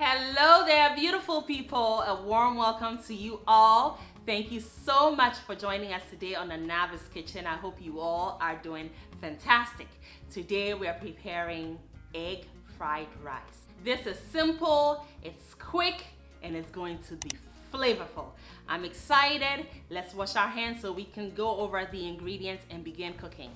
Hello there, beautiful people. A warm welcome to you all. Thank you so much for joining us today on Anava's Kitchen. I hope you all are doing fantastic. Today we are preparing egg fried rice. This is simple, it's quick, and it's going to be flavorful. I'm excited. Let's wash our hands so we can go over the ingredients and begin cooking.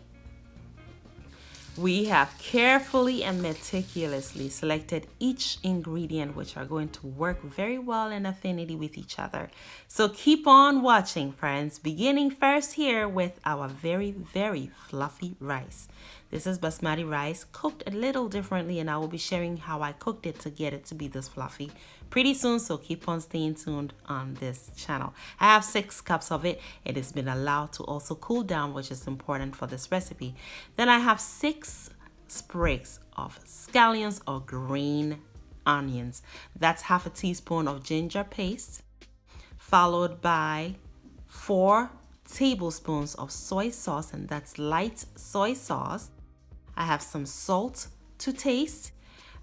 We have carefully and meticulously selected each ingredient which are going to work very well in affinity with each other. So keep on watching, friends, beginning first here with our very fluffy rice. This is basmati rice cooked a little differently, and I will be sharing how I cooked it to get it to be this fluffy pretty soon, so keep on staying tuned on this channel. I have 6 cups of it. It has been allowed to also cool down, which is important for this recipe. Then I have 6 sprigs of scallions or green onions. That's half a teaspoon of ginger paste, followed by 4 tablespoons of soy sauce, and that's light soy sauce. I have some salt to taste.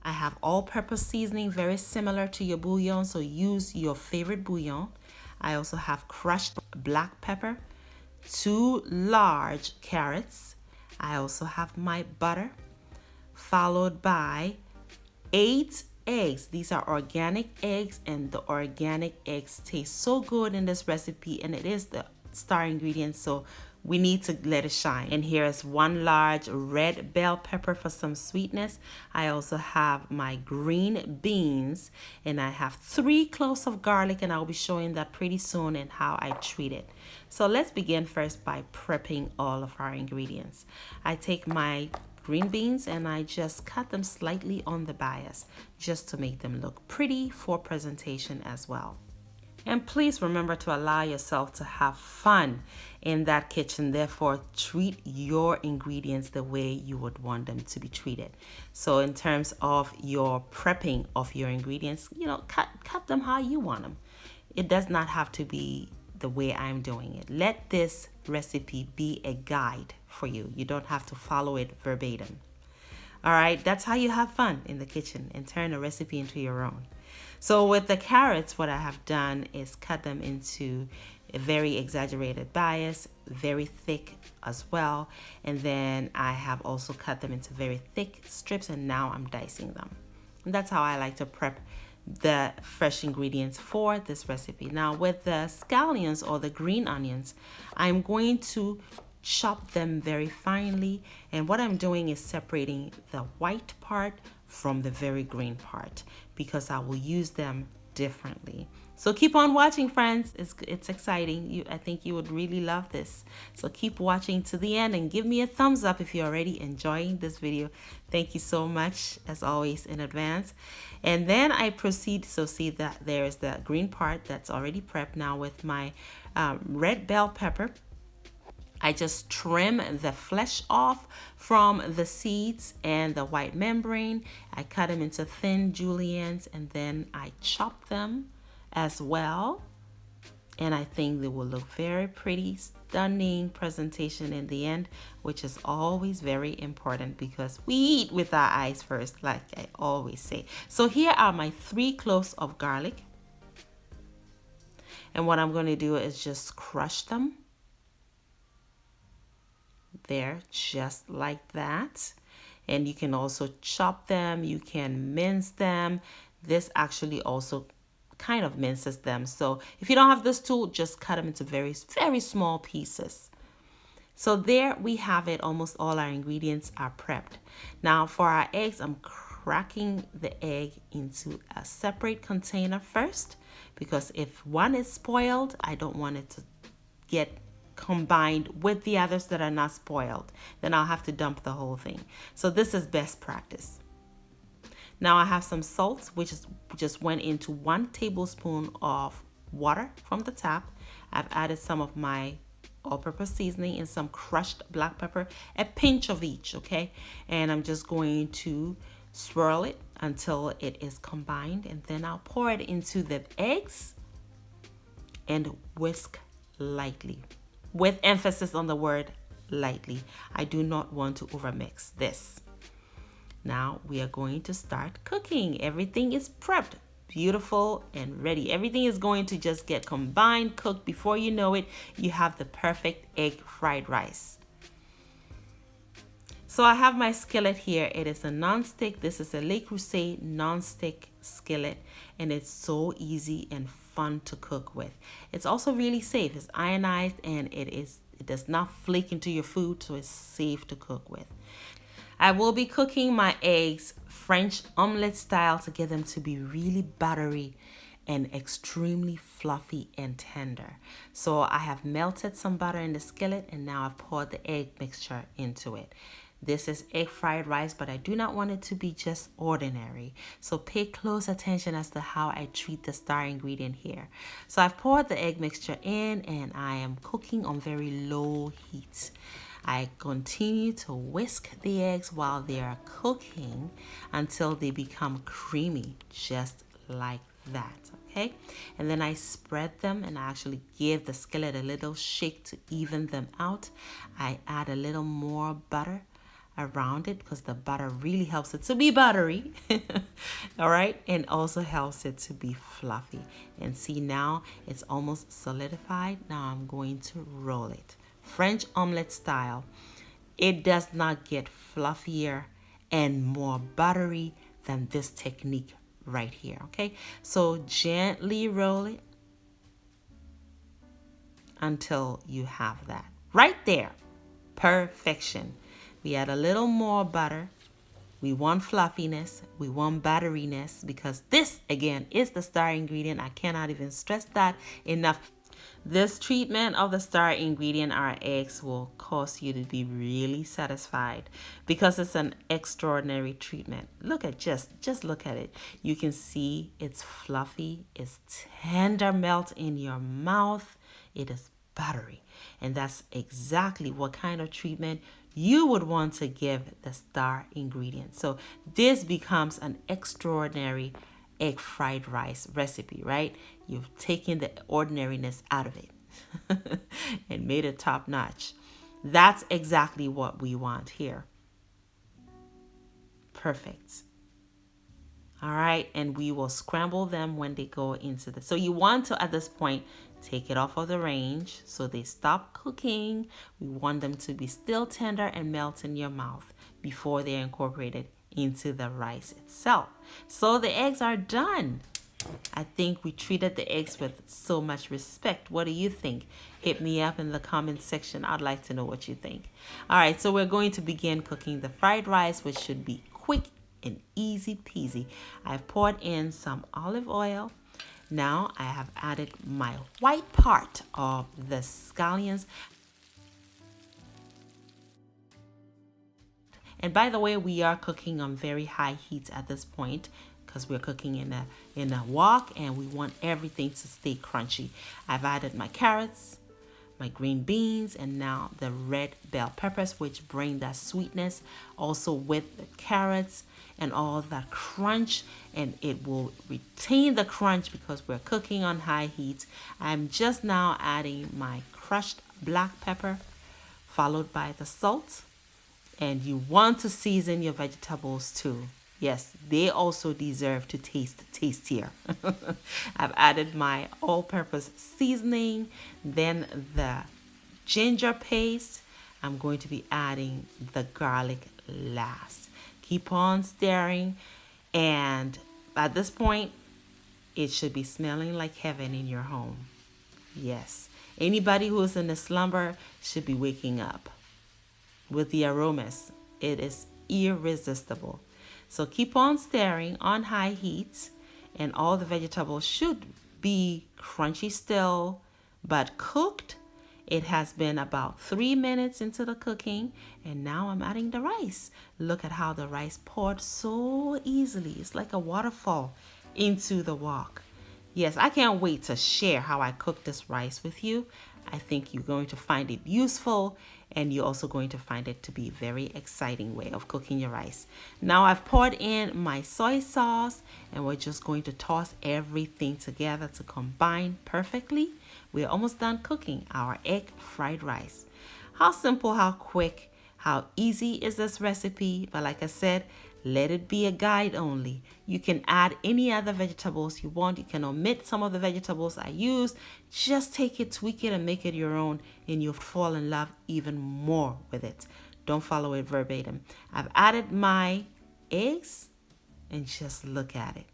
I have all-purpose seasoning, very similar to your bouillon, so use your favorite bouillon. I also have crushed black pepper, 2 large carrots. I also have my butter, followed by 8 eggs. These are organic eggs, and the organic eggs taste so good in this recipe, and it is the star ingredient, so we need to let it shine. And here is 1 large red bell pepper for some sweetness. I also have my green beans, and I have 3 cloves of garlic, and I'll be showing that pretty soon and how I treat it. So let's begin first by prepping all of our ingredients. I take my green beans and I just cut them slightly on the bias just to make them look pretty for presentation as well. And please remember to allow yourself to have fun in that kitchen. Therefore, treat your ingredients the way you would want them to be treated. So in terms of your prepping of your ingredients, cut them how you want them. It does not have to be the way I'm doing it. Let this recipe be a guide for you. You don't have to follow it verbatim. All right, that's how you have fun in the kitchen and turn a recipe into your own. So with the carrots, what I have done is cut them into a very exaggerated bias, very thick as well. And then I have also cut them into very thick strips, and now I'm dicing them. And that's how I like to prep the fresh ingredients for this recipe. Now with the scallions or the green onions, I'm going to chop them very finely, and what I'm doing is separating the white part from the very green part because I will use them differently. So keep on watching, friends. It's exciting. I think you would really love this. So keep watching to the end and give me a thumbs up if you're already enjoying this video. Thank you so much, as always, in advance. And then I proceed, so see that there's the green part that's already prepped. Now with my red bell pepper, I just trim the flesh off from the seeds and the white membrane. I cut them into thin juliennes, and then I chop them as well. And I think they will look very pretty, stunning presentation in the end, which is always very important because we eat with our eyes first, like I always say. So here are my 3 cloves of garlic. And what I'm going to do is just crush them. There, just like that. And you can also chop them, you can mince them. This actually also kind of minces them. So if you don't have this tool, just cut them into very small pieces. So there we have it. Almost all our ingredients are prepped. Now for our eggs, I'm cracking the egg into a separate container first, because if one is spoiled, I don't want it to get combined with the others that are not spoiled. Then I'll have to dump the whole thing. So this is best practice. Now I have some salt, which just went into 1 tablespoon of water from the tap. I've added some of my all-purpose seasoning and some crushed black pepper, a pinch of each, okay? And I'm just going to swirl it until it is combined, and then I'll pour it into the eggs and whisk lightly, with emphasis on the word lightly. I do not want to overmix this. Now we are going to start cooking. Everything is prepped. beautiful and ready. Everything is going to just get combined, cooked. Before you know it, you have the perfect egg fried rice. So I have my skillet here. It is a non-stick. This is a Le Creuset non-stick skillet, and it's so easy and fun to cook with. It's also really safe. It's ionized, and it does not flake into your food, so it's safe to cook with. I will be cooking my eggs French omelette style to get them to be really buttery and extremely fluffy and tender. So I have melted some butter in the skillet, and now I've poured the egg mixture into it. This is egg fried rice, but I do not want it to be just ordinary. So pay close attention as to how I treat the star ingredient here. So I've poured the egg mixture in, and I am cooking on very low heat. I continue to whisk the eggs while they are cooking until they become creamy, just like that, okay? And then I spread them, and I actually give the skillet a little shake to even them out. I add a little more butter around it because the butter really helps it to be buttery. All right, and also helps it to be fluffy. And see, now it's almost solidified. Now I'm going to roll it French omelette style. It does not get fluffier and more buttery than this technique right here, okay? So gently roll it until you have that right there. Perfection. We add a little more butter. We want fluffiness. We want butteriness, because this, again, is the star ingredient. I cannot even stress that enough. This treatment of the star ingredient, our eggs, will cause you to be really satisfied because it's an extraordinary treatment. Look at just look at it. You can see it's fluffy, it's tender melt in your mouth. It is buttery, and that's exactly what kind of treatment you would want to give the star ingredient. So this becomes an extraordinary egg fried rice recipe, right? You've taken the ordinariness out of it and made it top notch. That's exactly what we want here. Perfect. All right, and we will scramble them when they go into the, so you want to, at this point, take it off of the range so they stop cooking. We want them to be still tender and melt in your mouth before they're incorporated into the rice itself. So the eggs are done. I think we treated the eggs with so much respect. What do you think? Hit me up in the comment section. I'd like to know what you think. All right, so we're going to begin cooking the fried rice, which should be quick and easy peasy. I've poured in some olive oil. Now I have added my white part of the scallions. And by the way, we are cooking on very high heat at this point because we're cooking in a wok, and we want everything to stay crunchy. I've added my carrots, my green beans, and now the red bell peppers, which bring that sweetness also with the carrots and all that crunch, and it will retain the crunch because we're cooking on high heat. I'm just now adding my crushed black pepper, followed by the salt. And you want to season your vegetables too. Yes, they also deserve to taste tastier. I've added my all-purpose seasoning, then the ginger paste. I'm going to be adding the garlic last. Keep on stirring, and at this point, it should be smelling like heaven in your home. Yes, anybody who's in a slumber should be waking up with the aromas. It is irresistible. So keep on stirring on high heat, and all the vegetables should be crunchy still, but cooked. It has been about 3 minutes into the cooking, and now I'm adding the rice. Look at how the rice poured so easily. It's like a waterfall into the wok. Yes, I can't wait to share how I cook this rice with you. I think you're going to find it useful, and you're also going to find it to be a very exciting way of cooking your rice. Now I've poured in my soy sauce, and we're just going to toss everything together to combine perfectly. We're almost done cooking our egg fried rice. How simple, how quick, how easy is this recipe? But like I said, Let it be a guide only. You can add any other vegetables you want. You can omit some of the vegetables I use. Just take it, tweak it, and make it your own, and you'll fall in love even more with it. Don't follow it verbatim. I've added my eggs, and just look at it.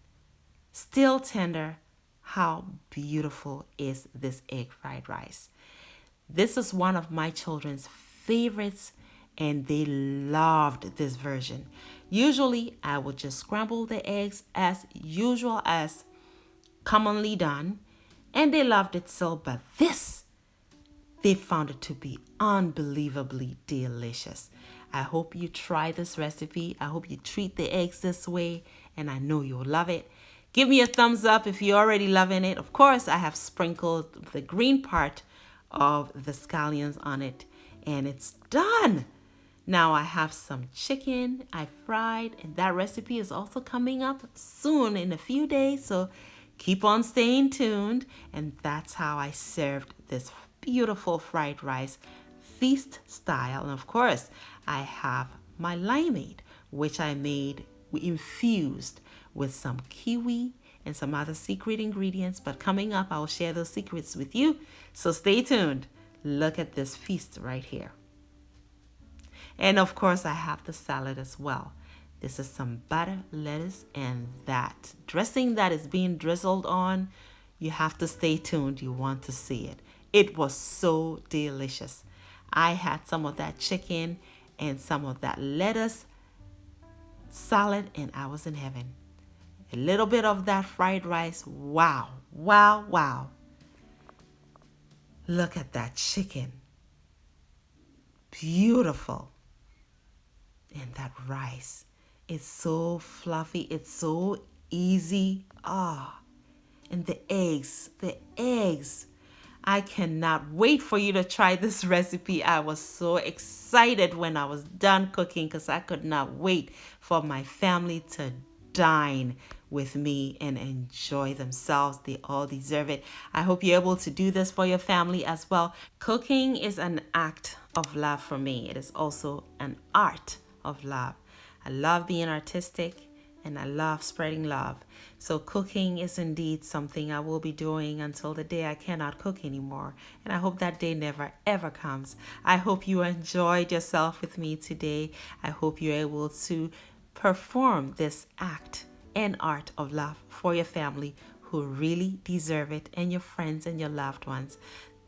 Still tender. How beautiful is this egg fried rice? This is one of my children's favorites, and they loved this version. Usually, I would just scramble the eggs as usual, as commonly done, and they loved it so, but this, they found it to be unbelievably delicious. I hope you try this recipe. I hope you treat the eggs this way, and I know you'll love it. Give me a thumbs up if you're already loving it. Of course, I have sprinkled the green part of the scallions on it, and it's done. Now I have some chicken I fried, and that recipe is also coming up soon in a few days, so keep on staying tuned. And that's how I served this beautiful fried rice, feast style. And of course, I have my limeade, which I made infused with some kiwi and some other secret ingredients, but coming up I will share those secrets with you, so stay tuned. Look at this feast right here. And of course I have the salad as well. This is some butter, lettuce, and that dressing that is being drizzled on. You have to stay tuned. You want to see it. It was so delicious. I had some of that chicken and some of that lettuce salad, and I was in heaven. A little bit of that fried rice. Wow, wow, wow. Look at that chicken. Beautiful. And that rice. It's so fluffy. It's so easy. Ah. And the eggs. I cannot wait for you to try this recipe. I was so excited when I was done cooking because I could not wait for my family to dine with me and enjoy themselves. They all deserve it. I hope you're able to do this for your family as well. Cooking is an act of love for me. It is also an art of love. I love being artistic, and I love spreading love. So cooking is indeed something I will be doing until the day I cannot cook anymore. And I hope that day never ever comes. I hope you enjoyed yourself with me today. I hope you're able to perform this act and art of love for your family who really deserve it, and your friends and your loved ones.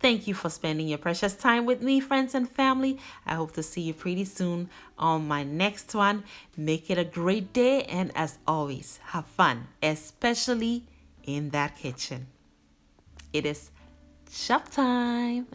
Thank you for spending your precious time with me, friends and family. I hope to see you pretty soon on my next one. Make it a great day, and as always, have fun, especially in that kitchen. It is shop time.